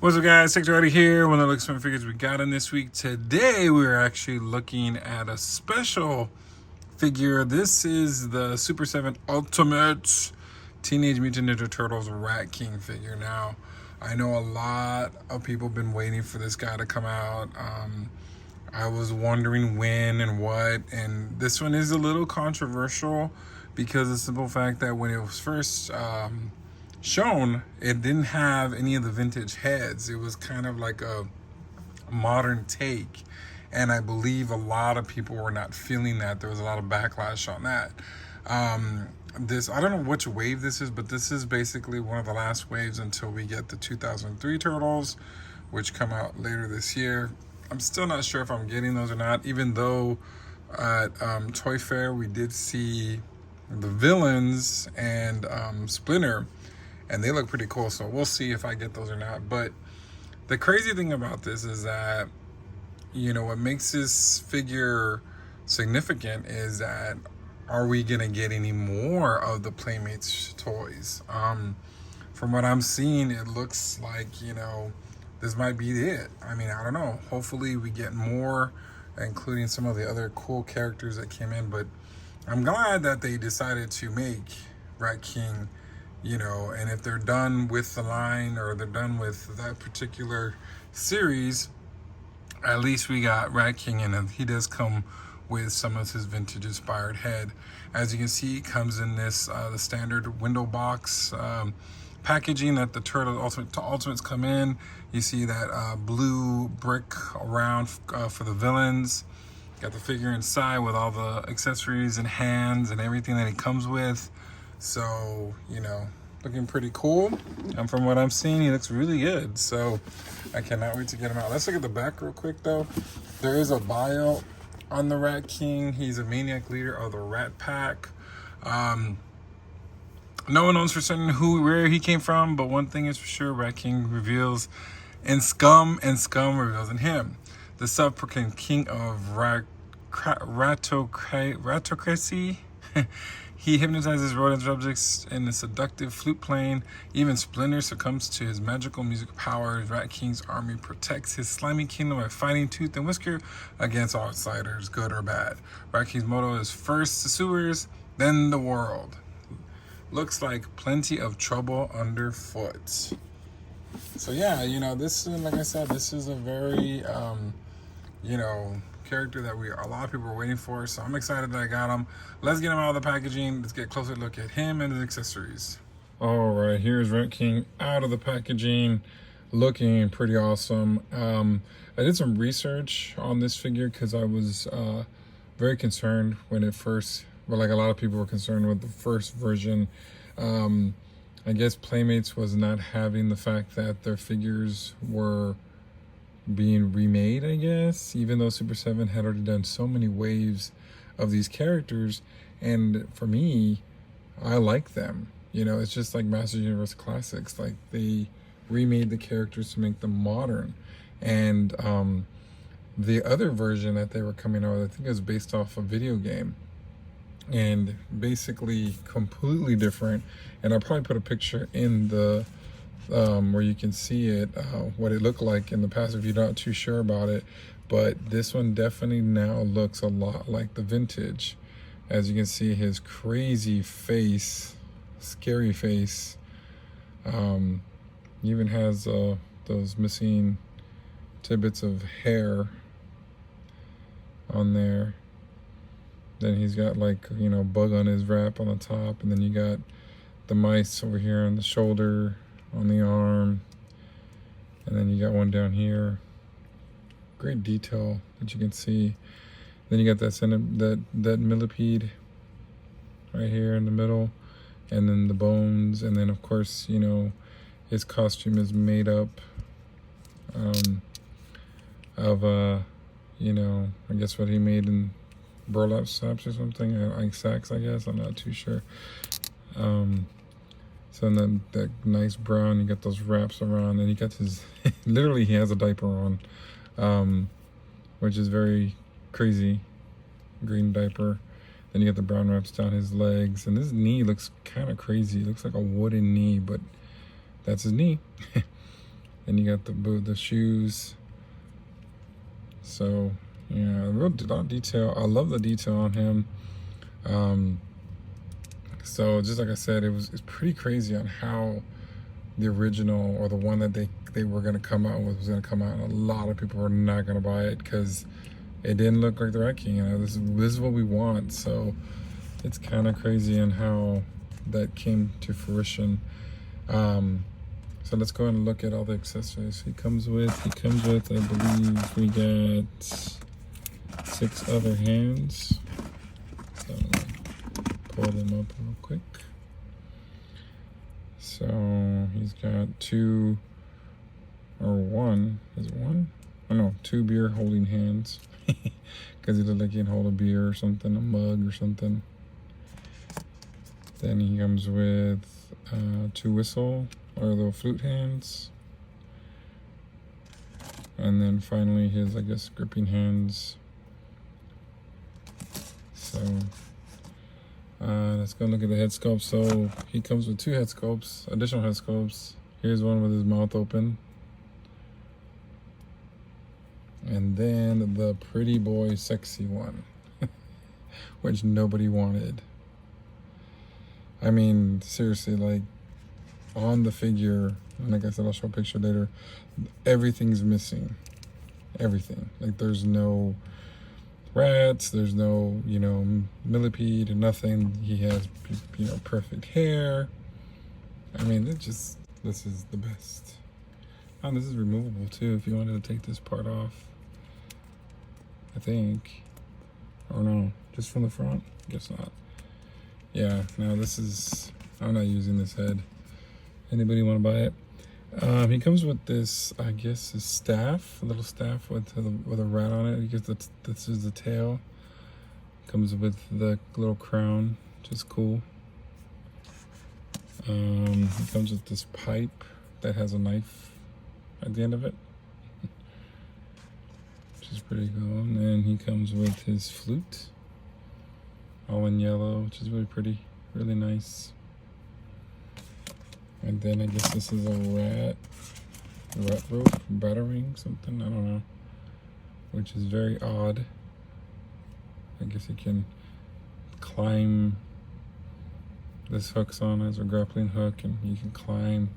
What's up, guys? Sector here. One of the looks from figures we got in this week. Today, we're actually looking at a special figure. This is the Super7 Ultimate Teenage Mutant Ninja Turtles Rat King figure. Now, I know a lot of people have been waiting for this guy to come out. I was wondering when and what, and this one is a little controversial because of the simple fact that when it was first shown, it didn't have any of the vintage heads. It was kind of like a modern take, and I believe a lot of people were not feeling that. There was a lot of backlash on that. This, I don't know which wave this is, but this is basically one of the last waves until we get the 2003 Turtles, which come out later this year. I'm still not sure if I'm getting those or not, even though at Toy Fair we did see the villains and Splinter, and they look pretty cool, so we'll see if I get those or not. But the crazy thing about this is that, you know, what makes this figure significant is that, are we gonna get any more of the Playmates toys? From what I'm seeing, it looks like, you know, this might be it. I mean, I don't know. Hopefully we get more, including some of the other cool characters that came in. But I'm glad that they decided to make Rat King, you know, and if they're done with the line or they're done with that particular series, at least we got Rat King, and he does come with some of his vintage inspired head. As you can see, it comes in this the standard window box packaging that the Turtle Ultimates come in. You see that blue brick around for the villains. Got the figure inside with all the accessories and hands and everything that it comes with. So, you know, looking pretty cool. And from what I'm seeing, he looks really good. So I cannot wait to get him out. Let's look at the back real quick, though. There is a bio on the Rat King. He's a maniac leader of the Rat Pack. No one knows for certain where he came from, but one thing is for sure: Rat King reveals in Scum, and Scum reveals in him. The self-proclaimed king of ratocracy. He hypnotizes rodent subjects in a seductive flute playing. Even Splinter succumbs to his magical music powers. Rat King's army protects his slimy kingdom by fighting tooth and whisker against outsiders, good or bad. Rat King's motto is first the sewers, then the world. Looks like plenty of trouble underfoot. So yeah, you know, this is, like I said, this is a very, you know, character that a lot of people are waiting for. So I'm excited that I got him. Let's get him out of the packaging. Let's get a closer look at him and his accessories. All right, here's Rat King out of the packaging, looking pretty awesome. I did some research on this figure because I was very concerned when it first, well, like a lot of people were concerned with the first version. I guess Playmates was not having the fact that their figures were being remade, I guess, even though Super7 had already done so many waves of these characters. And for me, I like them. You know, it's just like Masters Universe Classics. Like, they remade the characters to make them modern. And the other version that they were coming out with, I think it was based off a video game, and basically completely different. And I'll probably put a picture in the where you can see it, what it looked like in the past if you're not too sure about it. But this one definitely now looks a lot like the vintage. As you can see, his crazy face, scary face, even has those missing tidbits of hair on there. Then he's got, like, you know, bug on his wrap on the top, and then you got the mice over here on the shoulder, on the arm, and then you got one down here. Great detail that you can see. Then you got that millipede right here in the middle, and then the bones, and then of course, you know, his costume is made up of you know, I guess what he made in burlap sacks or something, like sacks, I guess. I'm not too sure. So then that nice brown, you got those wraps around, and you got his, literally he has a diaper on, which is very crazy, green diaper. Then you got the brown wraps down his legs, and his knee looks kind of crazy. It looks like a wooden knee, but that's his knee. And you got the boot, the shoes. So yeah, a lot of detail. I love the detail on him. So just like I said, it's pretty crazy on how the original, or the one that they were gonna come out with, was gonna come out, and a lot of people were not gonna buy it because it didn't look like the Rat King. You know, this is what we want. So it's kind of crazy on how that came to fruition. So let's go and look at all the accessories he comes with. I believe we got 6 other hands. So pull them up real quick. So he's got 2 or 1. Is it 1? Oh no, 2 beer holding hands. Because he looked like he can hold a beer or something, a mug or something. Then he comes with 2 whistle or little flute hands. And then finally his, I guess, gripping hands. So let's go look at the head sculpt. So he comes with 2 head sculpts, additional head sculpts. Here's one with his mouth open. And then the pretty boy sexy one, which nobody wanted. I mean, seriously, like, on the figure, and like I said, I'll show a picture later, everything's missing. Everything. Like, there's no rats, there's no, you know, millipede or nothing. He has, you know, perfect hair. I mean, this is the best. And this is removable too if you wanted to take this part off, I think. Or no, just from the front? Guess not. Yeah, no, this is, I'm not using this head. Anybody want to buy it? He comes with this, I guess, his staff, a little staff with a rat on it. He gets this is the tail. Comes with the little crown, which is cool. He comes with this pipe that has a knife at the end of it, which is pretty cool. And then he comes with his flute, all in yellow, which is really pretty, really nice. And then I guess this is a rat rope, battering something, I don't know, which is very odd. I guess you can climb. This hook's on as a grappling hook, and you can climb.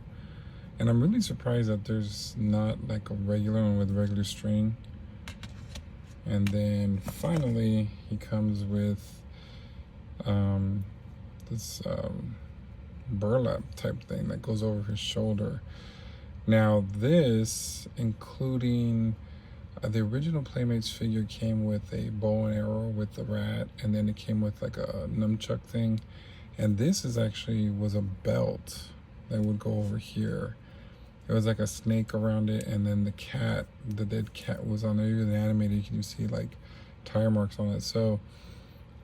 And I'm really surprised that there's not like a regular one with regular string. And then finally, he comes with this burlap type thing that goes over his shoulder. Now this, including the original Playmates figure, came with a bow and arrow with the rat, and then it came with like a nunchuck thing. And this is actually was a belt that would go over here. It was like a snake around it, and then the cat, the dead cat, was on there. Even animated, you can see like tire marks on it. So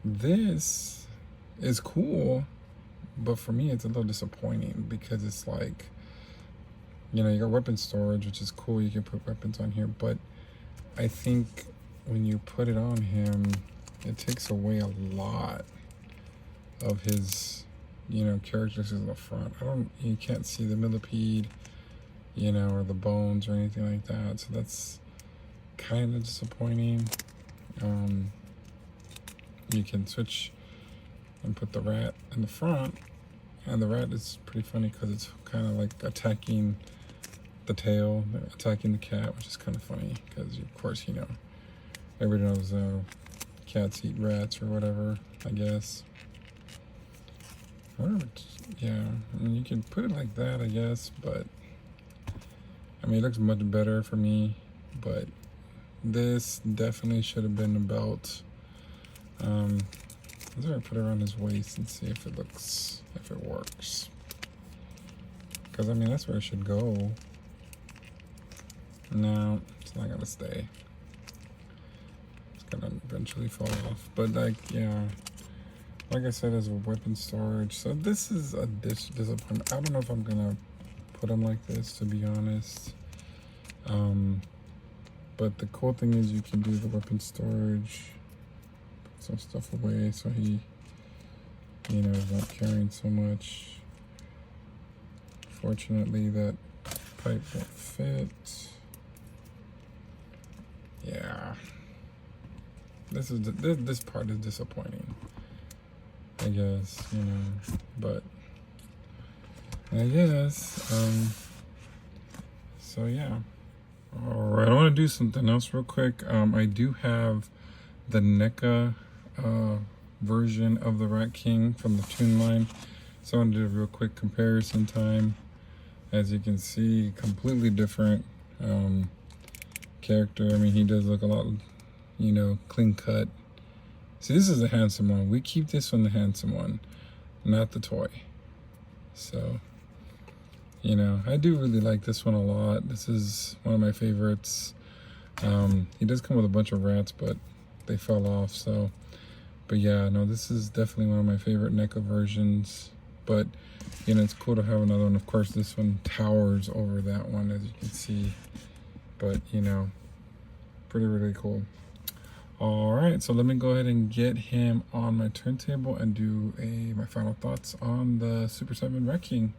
this is cool, but for me it's a little disappointing because it's like, you know, you got weapon storage, which is cool, you can put weapons on here, but I think when you put it on him, it takes away a lot of his, you know, characteristics in the front. You can't see the millipede, you know, or the bones or anything like that, so that's kind of disappointing. You can switch and put the rat in the front, and the rat is pretty funny because it's kind of like attacking the tail, attacking the cat, which is kind of funny because, of course, you know, everybody knows cats eat rats or whatever, I guess. Whatever, yeah, I mean, you can put it like that, I guess, but I mean, it looks much better for me, but this definitely should have been a belt. Let's try to put it around his waist and see if it works. Because, I mean, that's where it should go. No, it's not gonna stay. It's gonna eventually fall off. But, like, yeah, like I said, as a weapon storage. So this is a disappointment. I don't know if I'm gonna put them like this, to be honest. But the cool thing is you can do the weapon storage, put some stuff away so he, you know, is not carrying so much. Fortunately, that pipe won't fit. Yeah. This part is disappointing, I guess, you know, but I guess, so yeah. All right, I want to do something else real quick. I do have the NECA version of the Rat King from the Toon line, so I want to do a real quick comparison time. As you can see, completely different character. I mean, he does look a lot, you know, clean cut. See, this is a handsome one. We keep this one the handsome one, not the toy. So, you know, I do really like this one a lot. This is one of my favorites. He does come with a bunch of rats, but they fell off. So, but yeah, no, this is definitely one of my favorite NECA versions. But, you know, it's cool to have another one. Of course, this one towers over that one, as you can see. But, you know, pretty, really cool. All right, so let me go ahead and get him on my turntable and do my final thoughts on the Super 7 Rat King.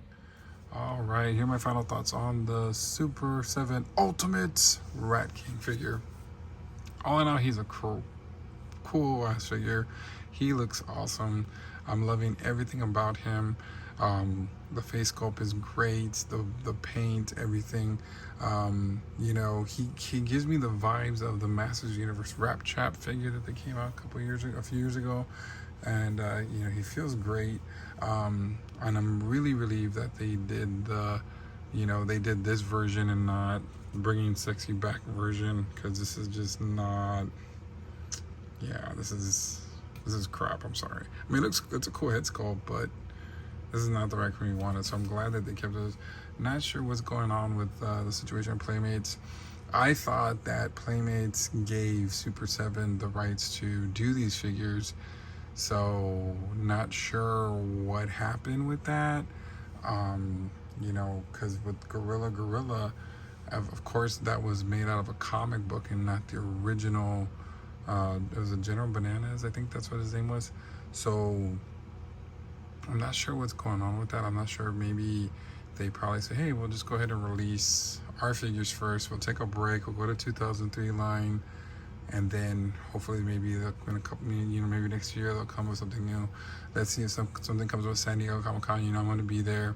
All right, here are my final thoughts on the Super 7 Ultimate Rat King figure. All in all, he's a cool ass figure. He looks awesome. I'm loving everything about him. The face sculpt is great. The paint, everything. You know, he gives me the vibes of the Masters Universe Rap Chap figure that they came out a few years ago, and you know, he feels great. And I'm really relieved that they did they did this version and not bringing sexy back version, because this is just not. Yeah, this is crap. I'm sorry. I mean, it's a cool head sculpt, but this is not the Rat King we wanted. So I'm glad that they kept those. Not sure what's going on with the situation of Playmates. I thought that Playmates gave Super 7 the rights to do these figures, so not sure what happened with that. You know, because with Gorilla, of course, that was made out of a comic book and not the original. It was a General Bananas, I think that's what his name was. So I'm not sure what's going on with that. I'm not sure. Maybe they probably say, hey, we'll just go ahead and release our figures first. We'll take a break. We'll go to 2003 line, and then hopefully maybe in a couple, you know, maybe next year they'll come with something new. Let's see if something comes with San Diego Comic-Con. You know, I'm going to be there.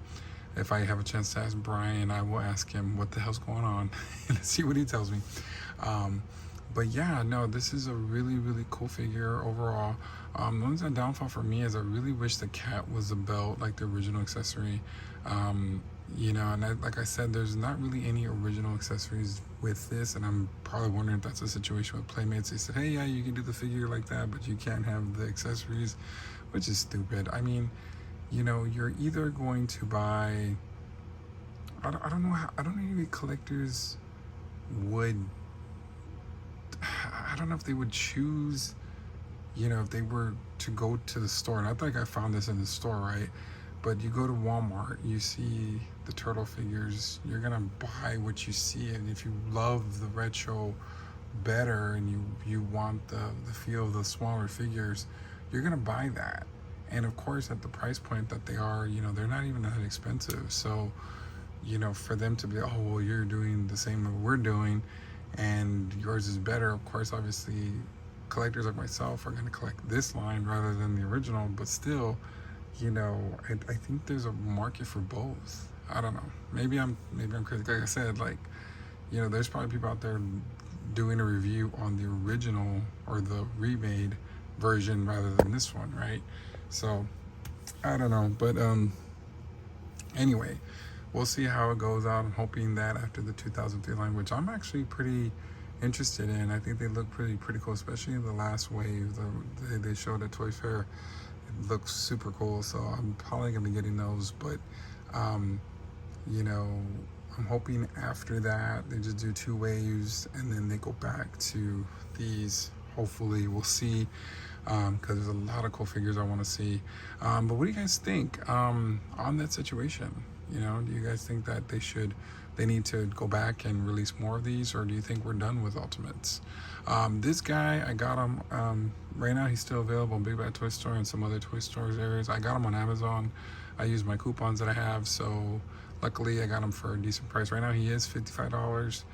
If I have a chance to ask Brian, I will ask him what the hell's going on. Let's see what he tells me. But yeah, no, this is a really, really cool figure overall. The only downfall for me is I really wish the cat was a belt like the original accessory. You know, and like I said, there's not really any original accessories with this, and I'm probably wondering if that's a situation with Playmates. They said, hey, yeah, you can do the figure like that, but you can't have the accessories, which is stupid. I mean, you know, you're either going to buy, I don't know if any collectors would, I don't know if they would choose, you know, if they were to go to the store, and I think I found this in the store, right? But you go to Walmart, you see the turtle figures, you're gonna buy what you see, and if you love the retro better and you want the feel of the smaller figures, you're gonna buy that. And of course, at the price point that they are, you know, they're not even that expensive. So, you know, for them to be, oh, well, you're doing the same that we're doing and yours is better, of course, obviously collectors like myself are going to collect this line rather than the original, but still, you know, I think there's a market for both. I don't know, maybe I'm crazy. Like I said, like, you know, there's probably people out there doing a review on the original or the remade version rather than this one, right? So I don't know, but anyway, we'll see how it goes out. I'm hoping that after the 2003 line, which I'm actually pretty interested in, I think they look pretty cool, especially the last wave they showed at Toy Fair. It looks super cool, so I'm probably gonna be getting those. But you know, I'm hoping after that they just do 2 waves and then they go back to these. Hopefully, we'll see, because there's a lot of cool figures I want to see. But what do you guys think on that situation? You know, do you guys think that they need to go back and release more of these, or do you think we're done with Ultimates? This guy, I got him, right now he's still available in Big Bad Toy Store and some other toy stores areas. I got him on Amazon. I use my coupons that I have, so Luckily, I got him for a decent price. Right now, he is $55.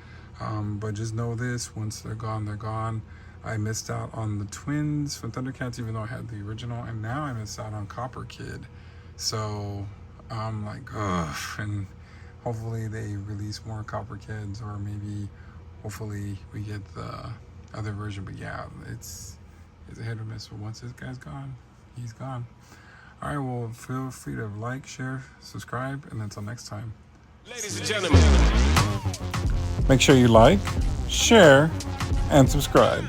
But just know this: once they're gone, they're gone. I missed out on the twins from Thundercats, even though I had the original, and now I missed out on Copper Kid. So I'm like, ugh. And hopefully they release more Copper Kids, or maybe, hopefully we get the other version. But yeah, it's a hit or miss. But once this guy's gone, he's gone. All right, well, feel free to like, share, subscribe, and until next time. Ladies and gentlemen, Make sure you like, share, and subscribe.